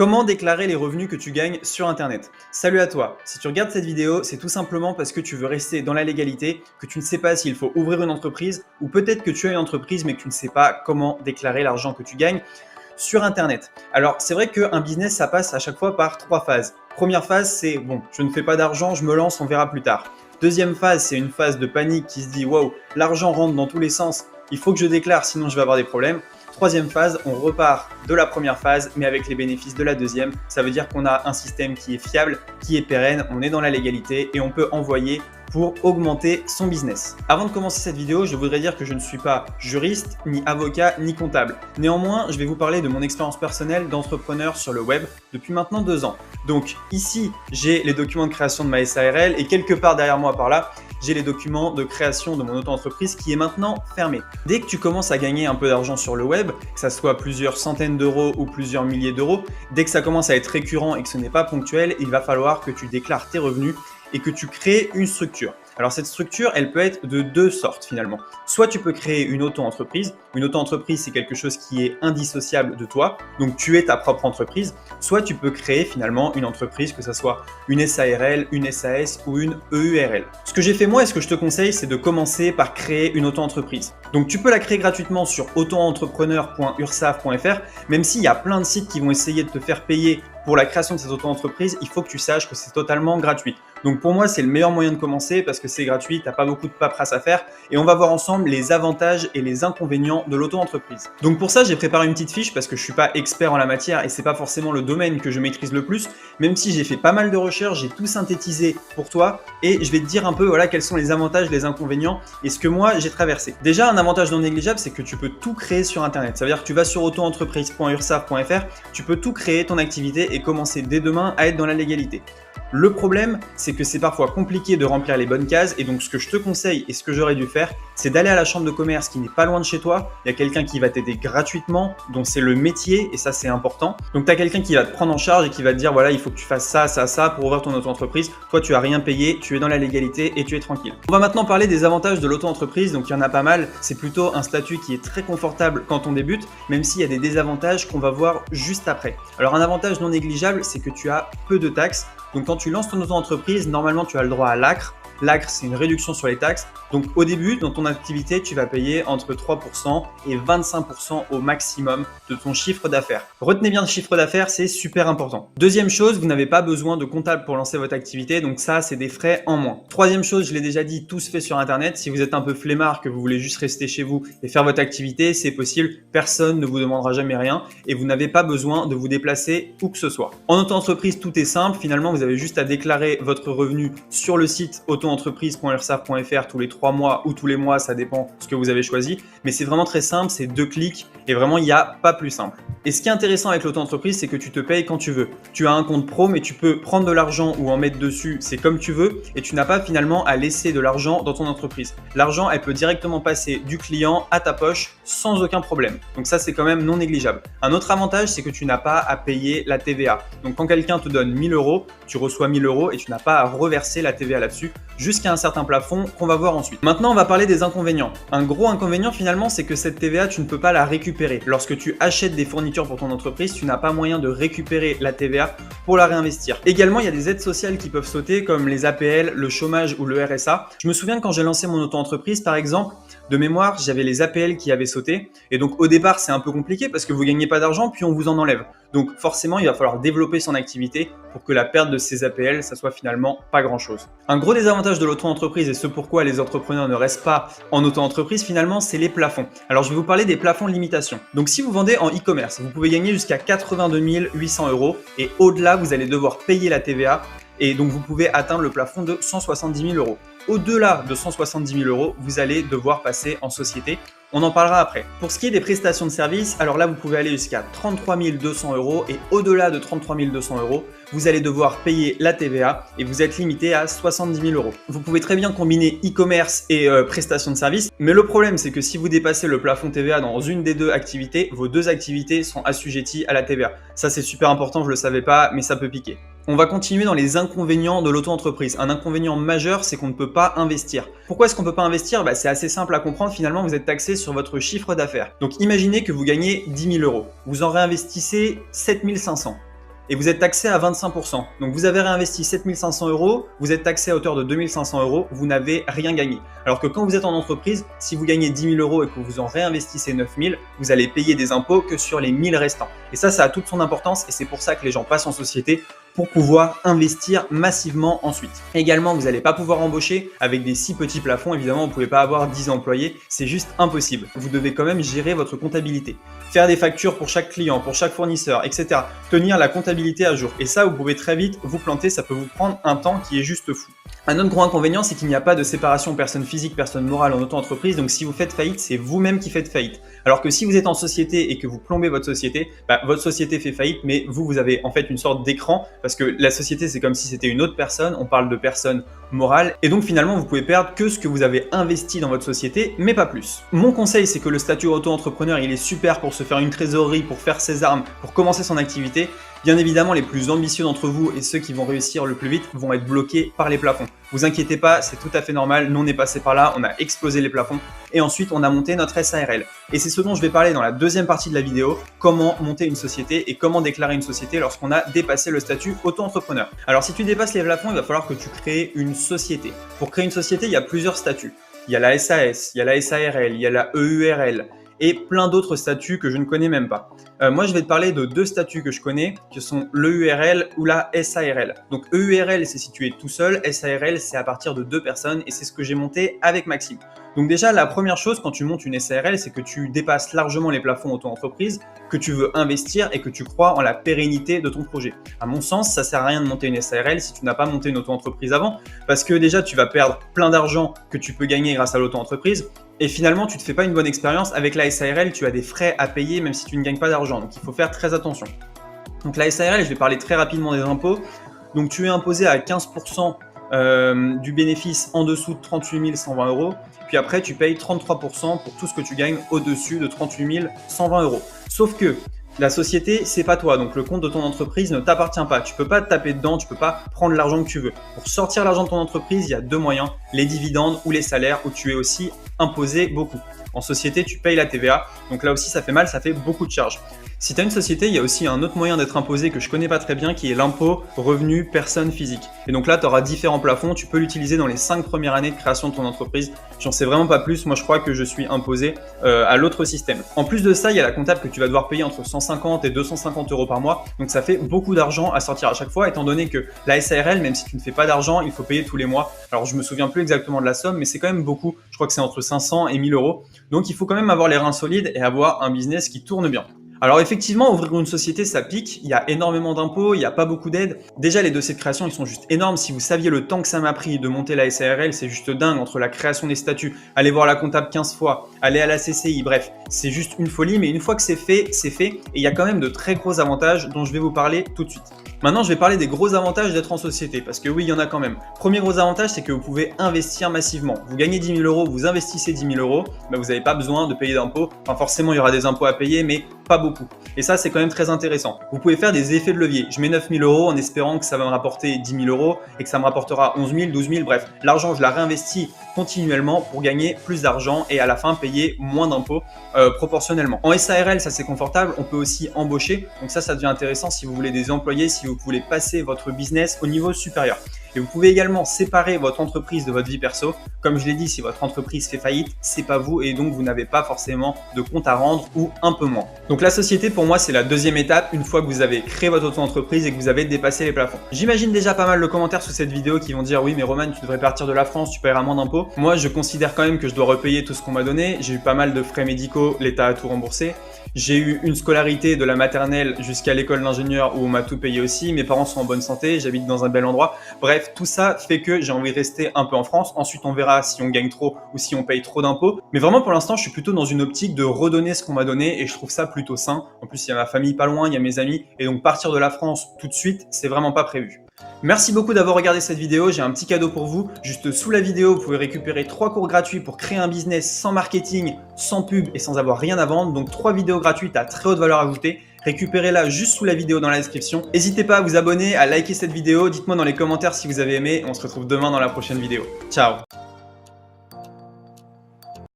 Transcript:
Comment déclarer les revenus que tu gagnes sur Internet? Salut à toi! Si tu regardes cette vidéo, c'est tout simplement parce que tu veux rester dans la légalité, que tu ne sais pas s'il faut ouvrir une entreprise ou peut-être que tu as une entreprise mais que tu ne sais pas comment déclarer l'argent que tu gagnes sur Internet. Alors, c'est vrai qu'un business, ça passe à chaque fois par 3 phases. Première phase, c'est bon, je ne fais pas d'argent, je me lance, on verra plus tard. Deuxième phase, c'est une phase de panique qui se dit wow, l'argent rentre dans tous les sens, il faut que je déclare sinon je vais avoir des problèmes. Troisième phase, on repart de la première phase, mais avec les bénéfices de la deuxième. Ça veut dire qu'on a un système qui est fiable, qui est pérenne, on est dans la légalité et on peut envoyer pour augmenter son business. Avant de commencer cette vidéo, je voudrais dire que je ne suis pas juriste, ni avocat, ni comptable. Néanmoins, je vais vous parler de mon expérience personnelle d'entrepreneur sur le web depuis maintenant 2 ans. Donc ici, j'ai les documents de création de ma SARL et quelque part derrière moi par là, j'ai les documents de création de mon auto-entreprise qui est maintenant fermée. Dès que tu commences à gagner un peu d'argent sur le web, que ça soit plusieurs centaines d'euros ou plusieurs milliers d'euros, dès que ça commence à être récurrent et que ce n'est pas ponctuel, il va falloir que tu déclares tes revenus et que tu crées une structure. Alors cette structure, elle peut être de 2 sortes finalement. Soit tu peux créer une auto-entreprise. Une auto-entreprise, c'est quelque chose qui est indissociable de toi, donc tu es ta propre entreprise. Soit tu peux créer finalement une entreprise, que ce soit une SARL, une SAS ou une EURL. Ce que j'ai fait moi et ce que je te conseille, c'est de commencer par créer une auto-entreprise. Donc tu peux la créer gratuitement sur autoentrepreneur.ursaf.fr, même s'il y a plein de sites qui vont essayer de te faire payer pour la création de cette auto-entreprise, il faut que tu saches que c'est totalement gratuit. Donc pour moi, c'est le meilleur moyen de commencer parce que c'est gratuit, tu n'as pas beaucoup de paperasse à faire et on va voir ensemble les avantages et les inconvénients de l'auto-entreprise. Donc pour ça, j'ai préparé une petite fiche parce que je ne suis pas expert en la matière et c'est pas forcément le domaine que je maîtrise le plus, même si j'ai fait pas mal de recherches, j'ai tout synthétisé pour toi et je vais te dire un peu voilà, quels sont les avantages, les inconvénients et ce que moi j'ai traversé. Déjà, un avantage non négligeable, c'est que tu peux tout créer sur Internet. Ça veut dire que tu vas sur autoentreprise.ursaf.fr, tu peux tout créer, ton activité et commencer dès demain à être dans la légalité. Le problème, c'est que c'est parfois compliqué de remplir les bonnes cases et donc ce que je te conseille et ce que j'aurais dû faire, c'est d'aller à la chambre de commerce qui n'est pas loin de chez toi. Il y a quelqu'un qui va t'aider gratuitement, dont c'est le métier et ça c'est important. Donc tu as quelqu'un qui va te prendre en charge et qui va te dire voilà, il faut que tu fasses ça, ça, ça pour ouvrir ton auto-entreprise. Toi, tu n'as rien payé, tu es dans la légalité et tu es tranquille. On va maintenant parler des avantages de l'auto-entreprise. Donc il y en a pas mal. C'est plutôt un statut qui est très confortable quand on débute, même s'il y a des désavantages qu'on va voir juste après. Alors un avantage non négligeable, c'est que tu as peu de taxes. Donc quand tu lances ton auto-entreprise, normalement tu as le droit à l'ACRE. L'ACRE, c'est une réduction sur les taxes. Donc au début, dans ton activité, tu vas payer entre 3% et 25% au maximum de ton chiffre d'affaires. Retenez bien le chiffre d'affaires, c'est super important. Deuxième chose, vous n'avez pas besoin de comptable pour lancer votre activité. Donc ça, c'est des frais en moins. Troisième chose, je l'ai déjà dit, tout se fait sur Internet. Si vous êtes un peu flemmard, que vous voulez juste rester chez vous et faire votre activité, c'est possible. Personne ne vous demandera jamais rien et vous n'avez pas besoin de vous déplacer où que ce soit. En auto-entreprise, tout est simple. Finalement, vous avez juste à déclarer votre revenu sur le site auto-entreprise.ursaf.fr tous les 3 mois ou tous les mois, ça dépend de ce que vous avez choisi. Mais c'est vraiment très simple, c'est 2 clics et vraiment, il n'y a pas plus simple. Et ce qui est intéressant avec l'auto-entreprise, c'est que tu te payes quand tu veux. Tu as un compte pro, mais tu peux prendre de l'argent ou en mettre dessus, c'est comme tu veux et tu n'as pas finalement à laisser de l'argent dans ton entreprise. L'argent, elle peut directement passer du client à ta poche sans aucun problème. Donc ça, c'est quand même non négligeable. Un autre avantage, c'est que tu n'as pas à payer la TVA. Donc quand quelqu'un te donne 1000 euros, tu reçois 1000 euros et tu n'as pas à reverser la TVA là-dessus jusqu'à un certain plafond qu'on va voir ensuite. Maintenant, on va parler des inconvénients. Un gros inconvénient finalement, c'est que cette TVA, tu ne peux pas la récupérer. Lorsque tu achètes des fournitures pour ton entreprise, tu n'as pas moyen de récupérer la TVA pour la réinvestir. Également, il y a des aides sociales qui peuvent sauter comme les APL, le chômage ou le RSA. Je me souviens quand j'ai lancé mon auto-entreprise, par exemple, de mémoire, j'avais les APL qui avaient sauté. Et donc au départ, c'est un peu compliqué parce que vous ne gagnez pas d'argent, puis on vous en enlève. Donc forcément, il va falloir développer son activité pour que la perte de ces APL, ça soit finalement pas grand-chose. Un gros désavantage de l'auto-entreprise et ce pourquoi les entrepreneurs ne restent pas en auto-entreprise, finalement, c'est les plafonds. Alors je vais vous parler des plafonds de limitation. Donc si vous vendez en e-commerce, vous pouvez gagner jusqu'à 82 800 euros et au-delà, vous allez devoir payer la TVA et donc vous pouvez atteindre le plafond de 170 000 euros. Au-delà de 170 000 euros, vous allez devoir passer en société. On en parlera après. Pour ce qui est des prestations de services, alors là, vous pouvez aller jusqu'à 33 200 euros et au-delà de 33 200 euros, vous allez devoir payer la TVA et vous êtes limité à 70 000 euros. Vous pouvez très bien combiner e-commerce et prestations de services, mais le problème, c'est que si vous dépassez le plafond TVA dans une des 2 activités, vos 2 activités sont assujetties à la TVA. Ça, c'est super important, je ne le savais pas, mais ça peut piquer. On va continuer dans les inconvénients de l'auto-entreprise. Un inconvénient majeur, c'est qu'on ne peut pas investir. Pourquoi est-ce qu'on ne peut pas investir? C'est assez simple à comprendre. Finalement, vous êtes taxé sur votre chiffre d'affaires. Donc, imaginez que vous gagnez 10 000 euros. Vous en réinvestissez 7 500. et vous êtes taxé à 25%. Donc vous avez réinvesti 7 500 €, vous êtes taxé à hauteur de 2 500 €, vous n'avez rien gagné. Alors que quand vous êtes en entreprise, si vous gagnez 10 000 € et que vous en réinvestissez 9 000, vous allez payer des impôts que sur les 1 000 restants. Et ça a toute son importance et c'est pour ça que les gens passent en société pour pouvoir investir massivement ensuite. Également, vous n'allez pas pouvoir embaucher avec des si petits plafonds. Évidemment, vous ne pouvez pas avoir 10 employés, c'est juste impossible. Vous devez quand même gérer votre comptabilité, faire des factures pour chaque client, pour chaque fournisseur, etc. Tenir la comptabilité à jour. Et ça, vous pouvez très vite vous planter, ça peut vous prendre un temps qui est juste fou. Un autre gros inconvénient, c'est qu'il n'y a pas de séparation personne physique, personne morale en auto-entreprise. Donc si vous faites faillite, c'est vous-même qui faites faillite. Alors que si vous êtes en société et que vous plombez votre société fait faillite, mais vous avez en fait une sorte d'écran parce que la société, c'est comme si c'était une autre personne. On parle de personne morale et donc finalement, vous pouvez perdre que ce que vous avez investi dans votre société, mais pas plus. Mon conseil, c'est que le statut auto-entrepreneur, il est super pour se faire une trésorerie, pour faire ses armes, pour commencer son activité. Bien évidemment, les plus ambitieux d'entre vous et ceux qui vont réussir le plus vite vont être bloqués par les plafonds. Vous inquiétez pas, c'est tout à fait normal. Nous, on est passé par là, on a explosé les plafonds et ensuite on a monté notre SARL. Et c'est ce dont je vais parler dans la deuxième partie de la vidéo, comment monter une société et comment déclarer une société lorsqu'on a dépassé le statut auto-entrepreneur. Alors si tu dépasses les plafonds, il va falloir que tu crées une société. Pour créer une société, il y a plusieurs statuts. Il y a la SAS, il y a la SARL, il y a la EURL et plein d'autres statuts que je ne connais même pas. Moi, je vais te parler de deux statuts que je connais, qui sont l'EURL ou la SARL. Donc EURL, c'est si tu es tout seul, SARL, c'est à partir de 2 personnes et c'est ce que j'ai monté avec Maxime. Donc déjà, la première chose quand tu montes une SARL, c'est que tu dépasses largement les plafonds auto-entreprise, que tu veux investir et que tu crois en la pérennité de ton projet. À mon sens, ça sert à rien de monter une SARL si tu n'as pas monté une auto-entreprise avant, parce que déjà, tu vas perdre plein d'argent que tu peux gagner grâce à l'auto-entreprise. Et finalement, tu ne te fais pas une bonne expérience. Avec la SARL, tu as des frais à payer même si tu ne gagnes pas d'argent. Donc, il faut faire très attention. Donc, la SARL, je vais parler très rapidement des impôts. Donc, tu es imposé à 15% du bénéfice en dessous de 38 120 €. Puis après, tu payes 33% pour tout ce que tu gagnes au-dessus de 38 120 €. Sauf que la société, c'est pas toi. Donc, le compte de ton entreprise ne t'appartient pas. Tu peux pas te taper dedans, tu peux pas prendre l'argent que tu veux. Pour sortir l'argent de ton entreprise, il y a 2 moyens, les dividendes ou les salaires, où tu es aussi imposé beaucoup. En société, tu payes la TVA. Donc là aussi, ça fait mal, ça fait beaucoup de charges. Si tu as une société, il y a aussi un autre moyen d'être imposé que je connais pas très bien, qui est l'impôt revenu personne physique. Et donc là, tu auras différents plafonds. Tu peux l'utiliser dans les 5 premières années de création de ton entreprise. J'en sais vraiment pas plus. Moi, je crois que je suis imposé à l'autre système. En plus de ça, il y a la comptable que tu vas devoir payer entre 150 et 250 € par mois. Donc ça fait beaucoup d'argent à sortir à chaque fois, étant donné que la SARL, même si tu ne fais pas d'argent, il faut payer tous les mois. Alors je me souviens plus exactement de la somme, mais c'est quand même beaucoup. Je crois que c'est entre 500 et 1000 €. Donc il faut quand même avoir les reins solides et avoir un business qui tourne bien. Alors effectivement, ouvrir une société, ça pique, il y a énormément d'impôts, il n'y a pas beaucoup d'aides. Déjà, les dossiers de création, ils sont juste énormes. Si vous saviez le temps que ça m'a pris de monter la SARL, c'est juste dingue, entre la création des statuts, aller voir la comptable 15 fois, aller à la CCI, bref, c'est juste une folie. Mais une fois que c'est fait, c'est fait. Et il y a quand même de très gros avantages dont je vais vous parler tout de suite. Maintenant, je vais parler des gros avantages d'être en société, parce que oui, il y en a quand même. Premier gros avantage, c'est que vous pouvez investir massivement. Vous gagnez 10 000 €, vous investissez 10 000 €, vous n'avez pas besoin de payer d'impôts. Enfin, forcément, il y aura des impôts à payer, mais pas beaucoup. Et ça, c'est quand même très intéressant. Vous pouvez faire des effets de levier. Je mets 9 000 € en espérant que ça va me rapporter 10 000 € et que ça me rapportera 11 000, 12 000, bref. L'argent, je la réinvestis continuellement pour gagner plus d'argent et à la fin payer moins d'impôts proportionnellement. En SARL, ça c'est confortable. On peut aussi embaucher. Donc ça devient intéressant si vous voulez des employés, si vous voulez passer votre business au niveau supérieur. Et vous pouvez également séparer votre entreprise de votre vie perso. Comme je l'ai dit, si votre entreprise fait faillite, c'est pas vous et donc vous n'avez pas forcément de compte à rendre ou un peu moins. Donc la société, pour moi, c'est la deuxième étape une fois que vous avez créé votre auto-entreprise et que vous avez dépassé les plafonds. J'imagine déjà pas mal de commentaires sous cette vidéo qui vont dire oui, mais Roman, tu devrais partir de la France, tu paieras moins d'impôts. Moi, je considère quand même que je dois repayer tout ce qu'on m'a donné. J'ai eu pas mal de frais médicaux, l'État a tout remboursé. J'ai eu une scolarité de la maternelle jusqu'à l'école d'ingénieur où on m'a tout payé aussi. Mes parents sont en bonne santé, j'habite dans un bel endroit. Bref, tout ça fait que j'ai envie de rester un peu en France. Ensuite, on verra si on gagne trop ou si on paye trop d'impôts. Mais vraiment, pour l'instant, je suis plutôt dans une optique de redonner ce qu'on m'a donné et je trouve ça plutôt sain. En plus, il y a ma famille pas loin, il y a mes amis. Et donc, partir de la France tout de suite, c'est vraiment pas prévu. Merci beaucoup d'avoir regardé cette vidéo, j'ai un petit cadeau pour vous. Juste sous la vidéo, vous pouvez récupérer 3 cours gratuits pour créer un business sans marketing, sans pub et sans avoir rien à vendre. Donc 3 vidéos gratuites à très haute valeur ajoutée. Récupérez-la juste sous la vidéo dans la description. N'hésitez pas à vous abonner, à liker cette vidéo. Dites-moi dans les commentaires si vous avez aimé. On se retrouve demain dans la prochaine vidéo. Ciao!